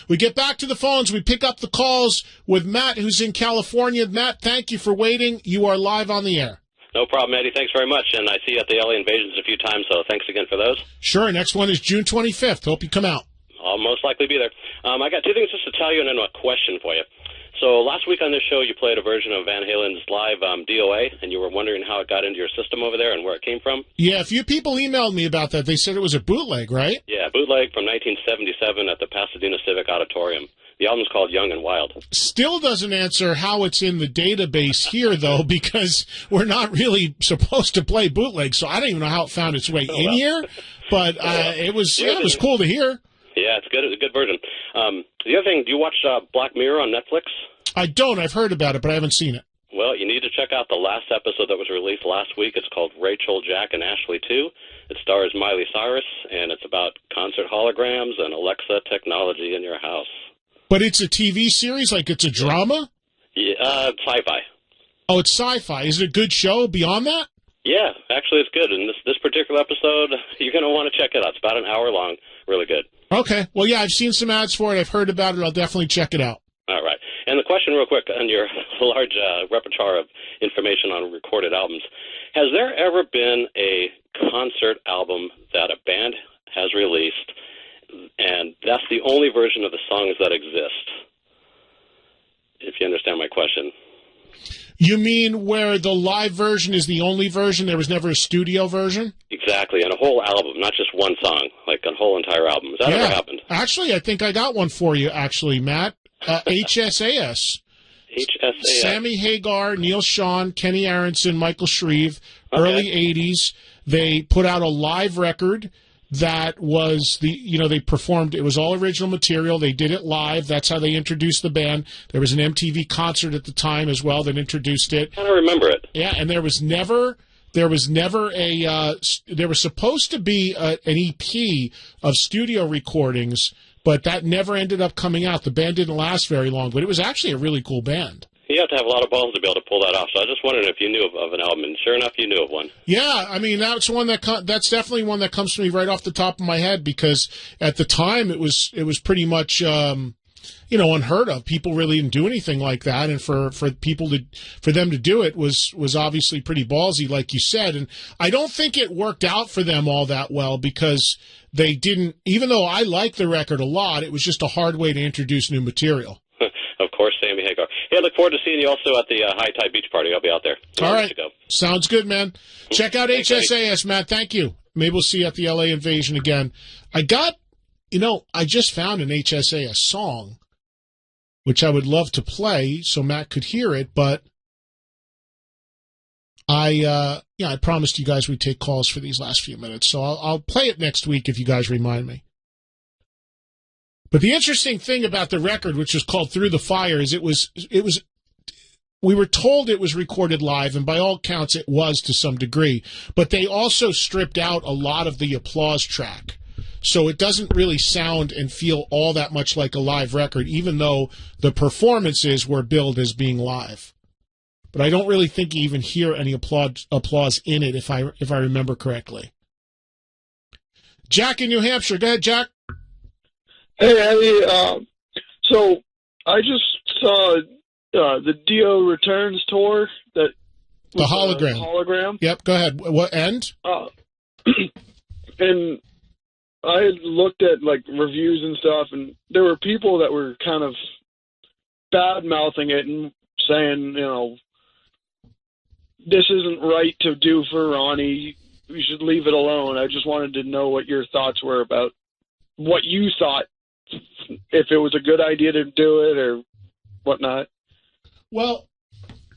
We get back to the phones. We pick up the calls with Matt, who's in California. Matt, thank you for waiting. You are live on the air. No problem, Eddie. Thanks very much. And I see you at the LA Invasions a few times, so thanks again for those. Sure. Next one is June 25th. Hope you come out. I'll most likely be there. I got two things just to tell you and then a question for you. So last week on this show, you played a version of Van Halen's live DOA, and you were wondering how it got into your system over there and where it came from? Yeah, a few people emailed me about that. They said it was a bootleg, right? Yeah, bootleg from 1977 at the Pasadena Civic Auditorium. The album's called Young and Wild. Still doesn't answer how it's in the database here, though, because we're not really supposed to play bootleg, so I don't even know how it found its way in here. But it was cool to hear. Yeah, it's good. It's a good version. The other thing, do you watch Black Mirror on Netflix? I don't. I've heard about it, but I haven't seen it. Well, you need to check out the last episode that was released last week. It's called Rachel, Jack, and Ashley 2. It stars Miley Cyrus, and it's about concert holograms and Alexa technology in your house. But it's a TV series? Like it's a drama? Yeah, sci-fi. Oh, it's sci-fi. Is it a good show beyond that? Yeah, actually it's good. And this particular episode, you're going to want to check it out. It's about an hour long. Really good. Okay. Well, yeah, I've seen some ads for it. I've heard about it. I'll definitely check it out. All right. And the question real quick on your large repertoire of information on recorded albums. Has there ever been a concert album that a band has released, and that's the only version of the songs that exist? If you understand my question. You mean where the live version is the only version? There was never a studio version? Exactly, and a whole album, not just one song, like a whole entire album. Has that ever happened? Actually, I think I got one for you, actually, Matt. HSAS. HSAS. Sammy Hagar, Neil Schon, Kenny Aronson, Michael Shreve, early 80s. They put out a live record that was they performed, it was all original material. They did it live. That's how they introduced the band. There was an MTV concert at the time as well that introduced it. I don't remember it. Yeah, and there was supposed to be an EP of studio recordings, but that never ended up coming out. The band didn't last very long, but it was actually a really cool band. You have to have a lot of balls to be able to pull that off. So I just wondered if you knew of an album, and sure enough, you knew of one. Yeah, I mean that's definitely one that comes to me right off the top of my head, because at the time it was pretty much unheard of. People really didn't do anything like that, and for them to do it was obviously pretty ballsy, like you said. And I don't think it worked out for them all that well, because they didn't. Even though I like the record a lot, it was just a hard way to introduce new material. Of course, Sammy Hagar. Hey, I look forward to seeing you also at the High Tide Beach Party. I'll be out there. All right. Sounds good, man. Check out HSAS, Matt. Thank you. Maybe we'll see you at the LA Invasion again. I just found an HSAS song, which I would love to play so Matt could hear it, but I promised you guys we'd take calls for these last few minutes, so I'll play it next week if you guys remind me. But the interesting thing about the record, which was called Through the Fire, is we were told it was recorded live, and by all counts it was to some degree, but they also stripped out a lot of the applause track. So it doesn't really sound and feel all that much like a live record, even though the performances were billed as being live. But I don't really think you even hear any applause in it, if I remember correctly. Jack in New Hampshire. Go ahead, Jack. Hey, Eddie. So I just saw the Dio Returns tour. The hologram. Hologram. Yep. Go ahead. What end? And I had looked at reviews and stuff, and there were people that were kind of bad mouthing it and saying, this isn't right to do for Ronnie. You should leave it alone. I just wanted to know what your thoughts were about what you thought, if it was a good idea to do it or whatnot. Well,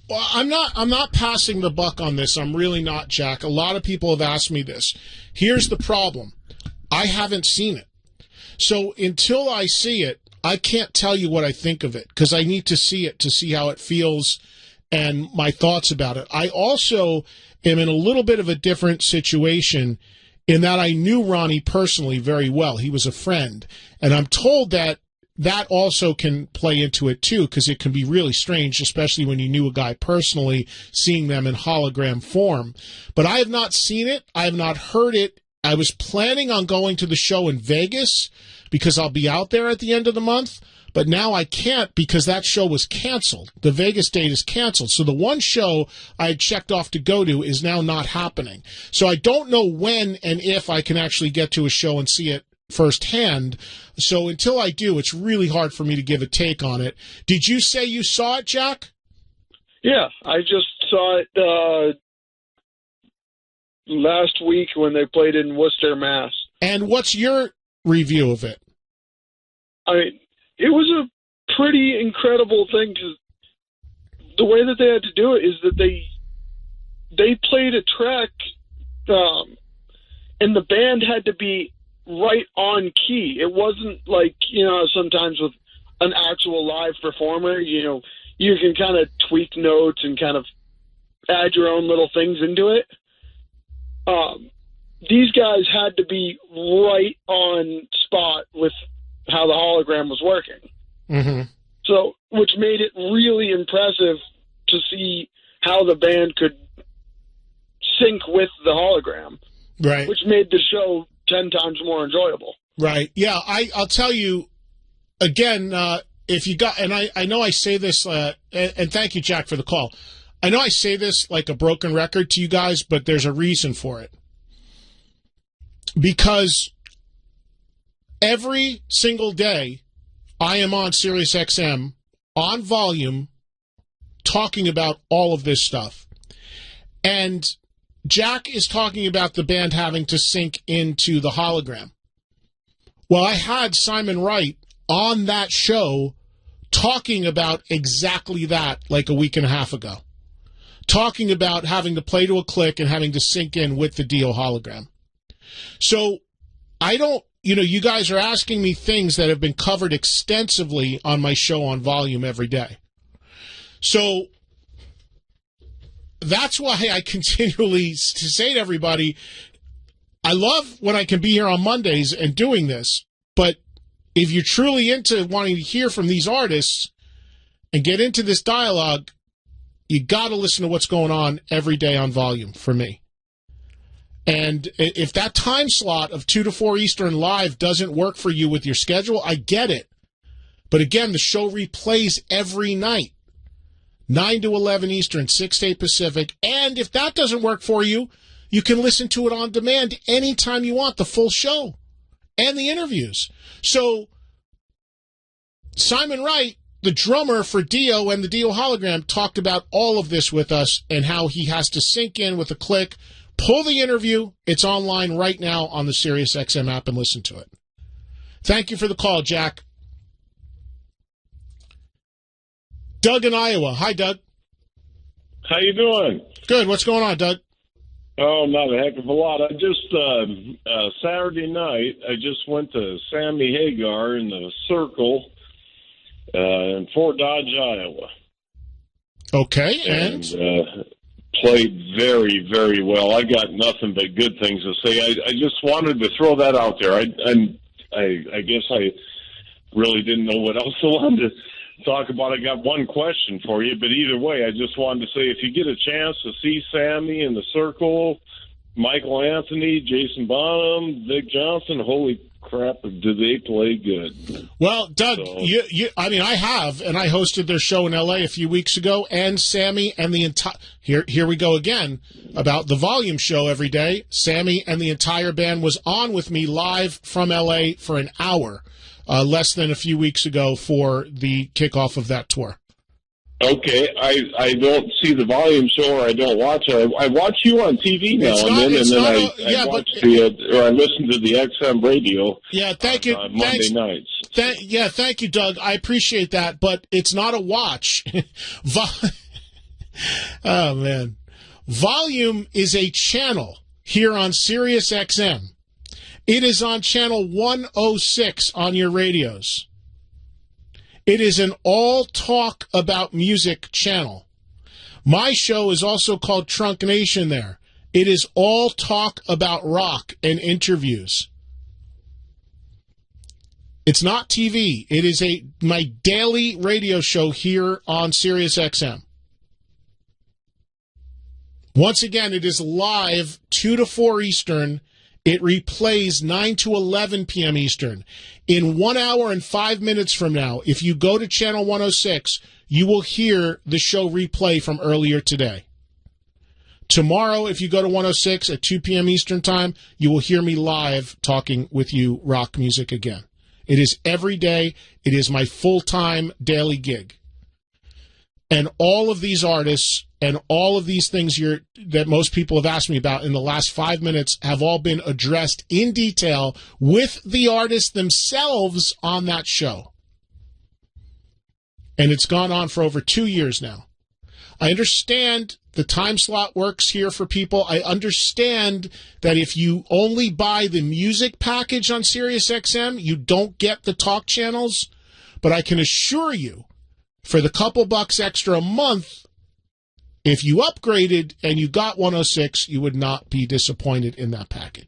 I'm not passing the buck on this. I'm really not, Jack. A lot of people have asked me this. Here's the problem. I haven't seen it. So until I see it, I can't tell you what I think of it, because I need to see it to see how it feels and my thoughts about it. I also am in a little bit of a different situation in that I knew Ronnie personally very well. He was a friend. And I'm told that also can play into it, too, because it can be really strange, especially when you knew a guy personally, seeing them in hologram form. But I have not seen it. I have not heard it. I was planning on going to the show in Vegas, because I'll be out there at the end of the month. But now I can't because that show was canceled. The Vegas date is canceled. So the one show I had checked off to go to is now not happening. So I don't know when and if I can actually get to a show and see it firsthand. So until I do, it's really hard for me to give a take on it. Did you say you saw it, Jack? Yeah, I just saw it last week when they played in Worcester, Mass. And what's your review of it? I mean, it was a pretty incredible thing, because the way that they had to do it is that they played a track, and the band had to be right on key. It wasn't like, sometimes with an actual live performer, you can kind of tweak notes and kind of add your own little things into it. These guys had to be right on spot with how the hologram was working. Mm-hmm. So, which made it really impressive to see how the band could sync with the hologram. Right. Which made the show 10 times more enjoyable. Right. Yeah, I'll tell you, again, if you got, and I know I say this, and thank you, Jack, for the call. I know I say this like a broken record to you guys, but there's a reason for it. Because every single day I am on SiriusXM on volume talking about all of this stuff. And Jack is talking about the band having to sync into the hologram. Well, I had Simon Wright on that show talking about exactly that like a week and a half ago. Talking about having to play to a click and having to sync in with the Dio hologram. So I don't, you guys are asking me things that have been covered extensively on my show on volume every day. So that's why I continually say to everybody, I love when I can be here on Mondays and doing this, but if you're truly into wanting to hear from these artists and get into this dialogue, you got to listen to what's going on every day on volume for me. And if that time slot of 2 to 4 Eastern live doesn't work for you with your schedule, I get it. But again, the show replays every night, 9 to 11 Eastern, 6 to 8 Pacific. And if that doesn't work for you, you can listen to it on demand anytime you want, the full show and the interviews. So Simon Wright, the drummer for Dio and the Dio hologram, talked about all of this with us and how he has to sync in with a click. Pull the interview. It's online right now on the SiriusXM app and listen to it. Thank you for the call, Jack. Doug in Iowa. Hi, Doug. How you doing? Good. What's going on, Doug? Oh, not a heck of a lot. I just, Saturday night, I just went to Sammy Hagar in the Circle in Fort Dodge, Iowa. Okay, and played very, very well. I got nothing but good things to say. I just wanted to throw that out there. I guess I really didn't know what else I wanted to talk about. I got one question for you, but either way, I just wanted to say if you get a chance to see Sammy in the Circle, Michael Anthony, Jason Bonham, Vic Johnson, holy crap, do they play good. Well, Doug, I have, and I hosted their show in L.A. a few weeks ago, and Sammy and the entire, here we go again, about the volume show every day. Sammy and the entire band was on with me live from L.A. for an hour, less than a few weeks ago for the kickoff of that tour. Okay, I don't see the volume show, or I don't watch it. I watch you on TV now and then, I watch I listen to the XM radio. Yeah, thank you. On Monday nights. Thank you, Doug. I appreciate that, but it's not a watch. Oh man, Volume is a channel here on Sirius XM. It is on channel 106 on your radios. It is an all-talk about music channel. My show is also called Trunk Nation there. It is all talk about rock and interviews. It's not TV. It is my daily radio show here on Sirius XM. Once again, it is live 2 to 4 Eastern. It replays 9 to 11 p.m. Eastern. In 1 hour and 5 minutes from now, if you go to Channel 106, you will hear the show replay from earlier today. Tomorrow, if you go to 106 at 2 p.m. Eastern Time, you will hear me live talking with you rock music again. It is every day. It is my full-time daily gig. And all of these artists and all of these things that most people have asked me about in the last 5 minutes have all been addressed in detail with the artists themselves on that show. And it's gone on for over 2 years now. I understand the time slot works here for people. I understand that if you only buy the music package on SiriusXM, you don't get the talk channels. But I can assure you, for the couple bucks extra a month, if you upgraded and you got 106, you would not be disappointed in that package.